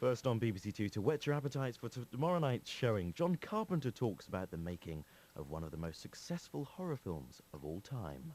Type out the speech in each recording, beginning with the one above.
First on BBC Two, to whet your appetites for tomorrow night's showing, John Carpenter talks about the making of one of the most successful horror films of all time.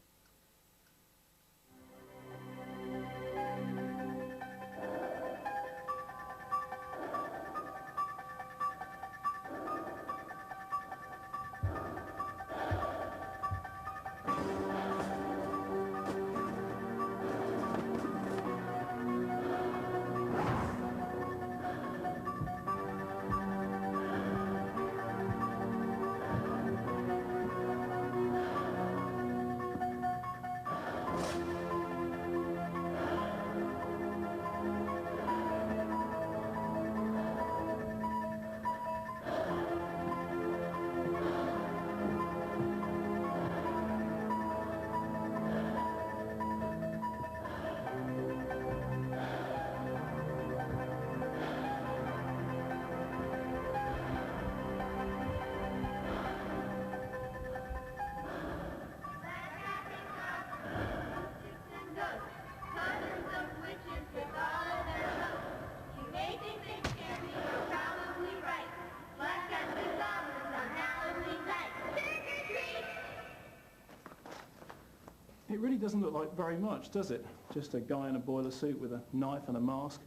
It really doesn't look like very much, does it? Just a guy in a boiler suit with a knife and a mask,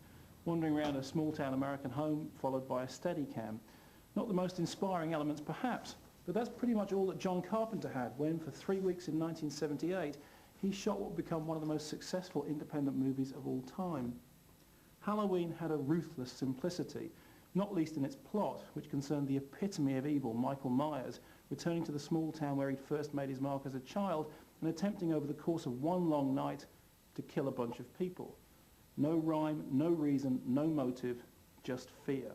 wandering around a small-town American home, followed by a Steadicam. Not the most inspiring elements, perhaps, but that's pretty much all that John Carpenter had when, for 3 weeks in 1978, he shot what would become one of the most successful independent movies of all time. Halloween had a ruthless simplicity, not least in its plot, which concerned the epitome of evil, Michael Myers, returning to the small town where he'd first made his mark as a child and attempting over the course of one long night to kill a bunch of people. No rhyme, no reason, no motive, just fear.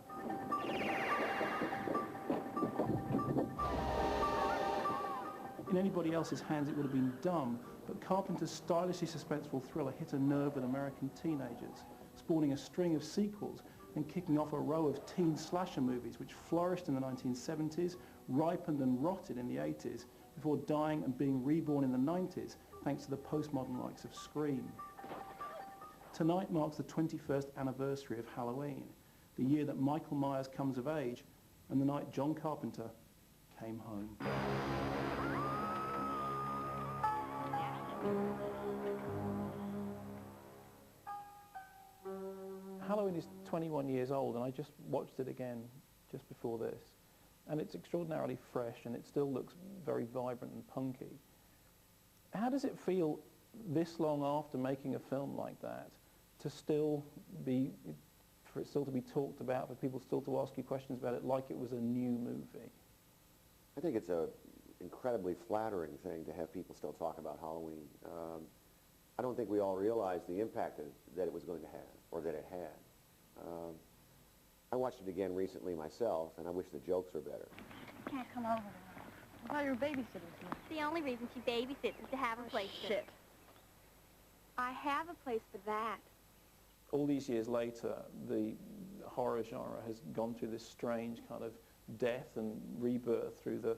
In anybody else's hands it would have been dumb, but Carpenter's stylishly suspenseful thriller hit a nerve with American teenagers, spawning a string of sequels and kicking off a row of teen slasher movies which flourished in the 1970s, ripened and rotted in the 80s, before dying and being reborn in the 90s thanks to the postmodern likes of Scream. Tonight marks the 21st anniversary of Halloween, the year that Michael Myers comes of age and the night John Carpenter came home. Halloween is 21 years old, and I just watched it again just before this. And it's extraordinarily fresh, and it still looks very vibrant and punky. How does it feel this long after making a film like that to still be, for it still to be talked about, for people still to ask you questions about it like it was a new movie? I think it's an incredibly flattering thing to have people still talk about Halloween. I don't think we all realized the impact that it was going to have, or that it had. I watched it again recently myself, and I wish the jokes were better. You can't come over tonight. I thought you were babysitting tonight. The only reason she babysits is to have a place to. Shit. I have a place for that. All these years later, the horror genre has gone through this strange kind of death and rebirth through the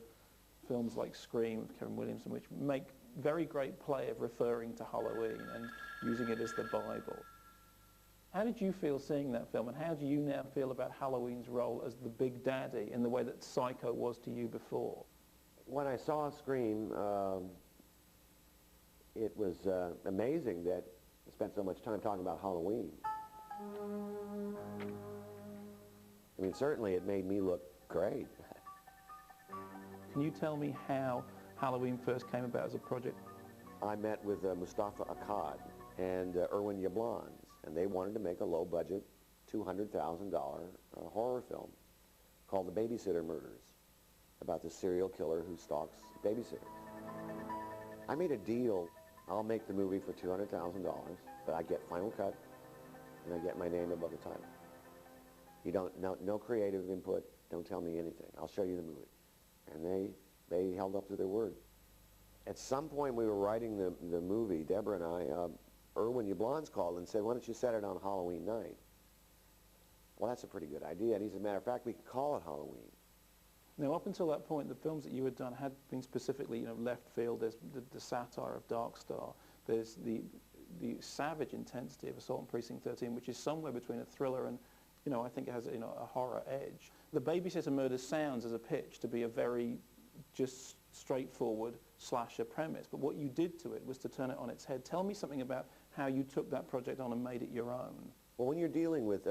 films like Scream with Kevin Williamson, which make very great play of referring to Halloween and using it as the Bible. How did you feel seeing that film, and how do you now feel about Halloween's role as the big daddy in the way that Psycho was to you before? When I saw Scream, it was amazing that I spent so much time talking about Halloween. I mean, certainly it made me look great. Can you tell me how Halloween first came about as a project? I met with Mustafa Akkad and Irwin Yablans, and they wanted to make a low-budget, $200,000 horror film called The Babysitter Murders, about the serial killer who stalks babysitters. I made a deal. I'll make the movie for $200,000, but I get final cut, and I get my name above the title. You don't, no creative input, don't tell me anything. I'll show you the movie. And they held up to their word. At some point we were writing the movie, Deborah and I, Irwin Yablans called and said, why don't you set it on Halloween night? Well, that's a pretty good idea. And he said, matter of fact, we could call it Halloween. Now, up until that point, the films that you had done had been specifically, left field. There's the satire of Dark Star. There's the savage intensity of Assault on Precinct 13, which is somewhere between a thriller and you know, I think it has, you know, a horror edge. The Babysitter Murders sounds as a pitch to be a very just straightforward slasher premise, but what you did to it was to turn it on its head. Tell me something about how you took that project on and made it your own. Well, when you're dealing with,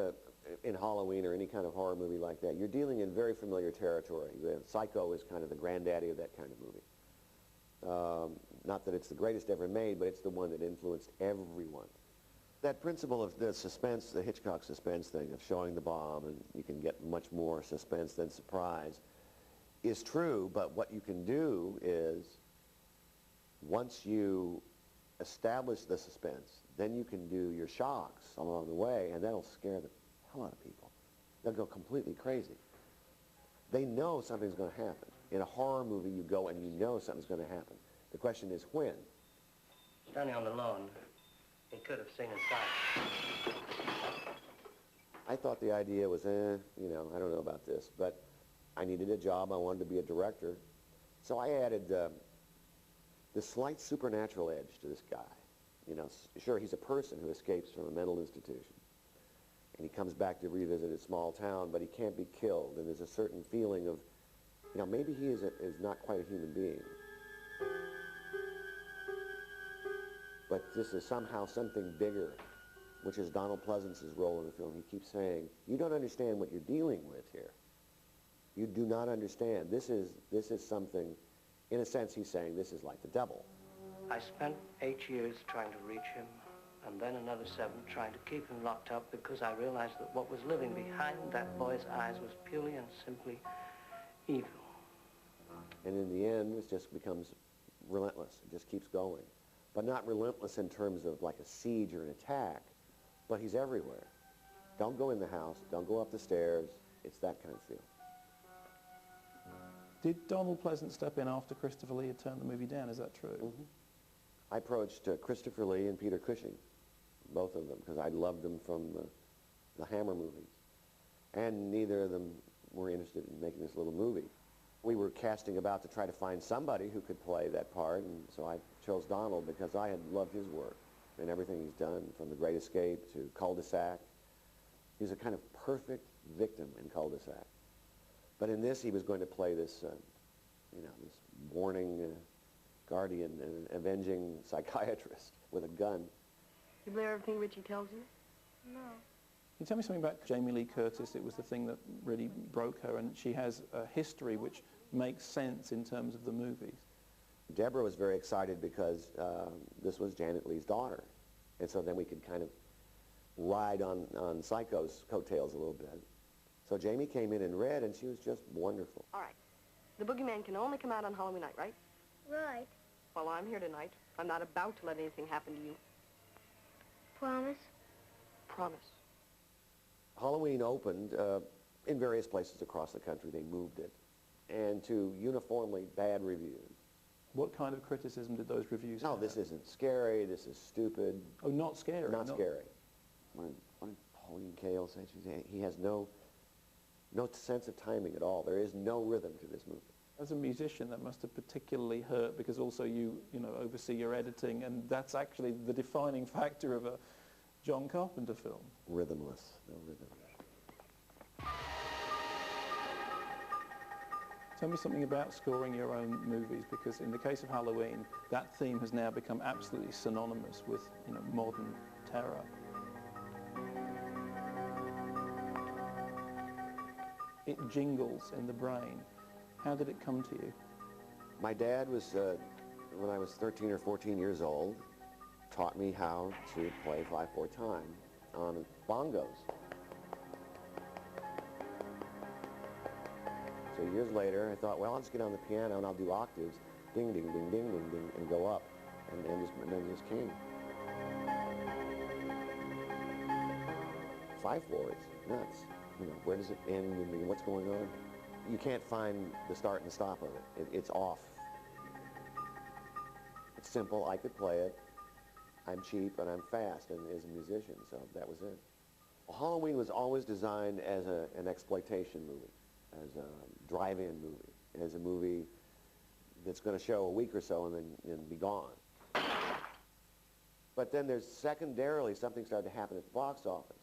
in Halloween or any kind of horror movie like that, you're dealing in very familiar territory. Psycho is kind of the granddaddy of that kind of movie. Not that it's the greatest ever made, but it's the one that influenced everyone. That principle of the suspense, the Hitchcock suspense thing of showing the bomb, and you can get much more suspense than surprise, is true, but what you can do is, once you establish the suspense, then you can do your shocks along the way, and that'll scare the hell out of people. They'll go completely crazy. They know something's going to happen. In a horror movie, you go and you know something's going to happen. The question is when. Standing on the lawn, he could have seen inside. I thought the idea was, you know, I don't know about this, but I needed a job. I wanted to be a director. So I added this slight supernatural edge to this guy. You know, sure, he's a person who escapes from a mental institution. And he comes back to revisit his small town, but he can't be killed. And there's a certain feeling of, you know, maybe he is not quite a human being. But this is somehow something bigger, which is Donald Pleasance's role in the film. He keeps saying, you don't understand what you're dealing with here. You do not understand. This is something, in a sense, he's saying this is like the devil. I spent 8 years trying to reach him, and then another 7 trying to keep him locked up because I realized that what was living behind that boy's eyes was purely and simply evil. And in the end, it just becomes relentless. It just keeps going. But not relentless in terms of like a siege or an attack, but he's everywhere. Don't go in the house. Don't go up the stairs. It's that kind of feel. Did Donald Pleasance step in after Christopher Lee had turned the movie down? Is that true? Mm-hmm. I approached Christopher Lee and Peter Cushing, both of them, because I loved them from the Hammer movies. And neither of them were interested in making this little movie. We were casting about to try to find somebody who could play that part, and so I chose Donald because I had loved his work and everything he's done, from The Great Escape to Cul-de-sac. He's a kind of perfect victim in Cul-de-sac. But in this, he was going to play this, you know, this warning guardian, an avenging psychiatrist with a gun. You believe everything Richie tells you? No. Can you tell me something about Jamie Lee Curtis? It was the thing that really broke her, and she has a history which makes sense in terms of the movies. Deborah was very excited because this was Janet Leigh's daughter. And so then we could kind of ride on Psycho's coattails a little bit. So Jamie came in and read, and she was just wonderful. All right. The boogeyman can only come out on Halloween night, right? Right. Well, I'm here tonight. I'm not about to let anything happen to you. Promise? Promise. Halloween opened in various places across the country. They moved it, and to uniformly bad reviews. What kind of criticism did those reviews have? No, this isn't scary. This is stupid. Oh, not scary? Not scary. What did Pauline Kael say? She said he has no sense of timing at all. There is no rhythm to this movie. As a musician, that must have particularly hurt, because also you know, oversee your editing, and that's actually the defining factor of a John Carpenter film. Rhythmless, no rhythm. Tell me something about scoring your own movies, because in the case of Halloween, that theme has now become absolutely synonymous with, you know, modern terror. It jingles in the brain. How did it come to you? My dad was, when I was 13 or 14 years old, taught me how to play 5/4 time on bongos. So years later, I thought, well, I'll just get on the piano and I'll do octaves, ding, ding, ding, ding, ding, ding, and go up. And then it just came. 5/4 is nuts. You know, where does it end and what's going on? You can't find the start and the stop of it. It's off. It's simple. I could play it. I'm cheap and I'm fast and as a musician, so that was it. Well, Halloween was always designed as an exploitation movie, as a drive-in movie, as a movie that's going to show a week or so and then be gone. But then there's secondarily something started to happen at the box office.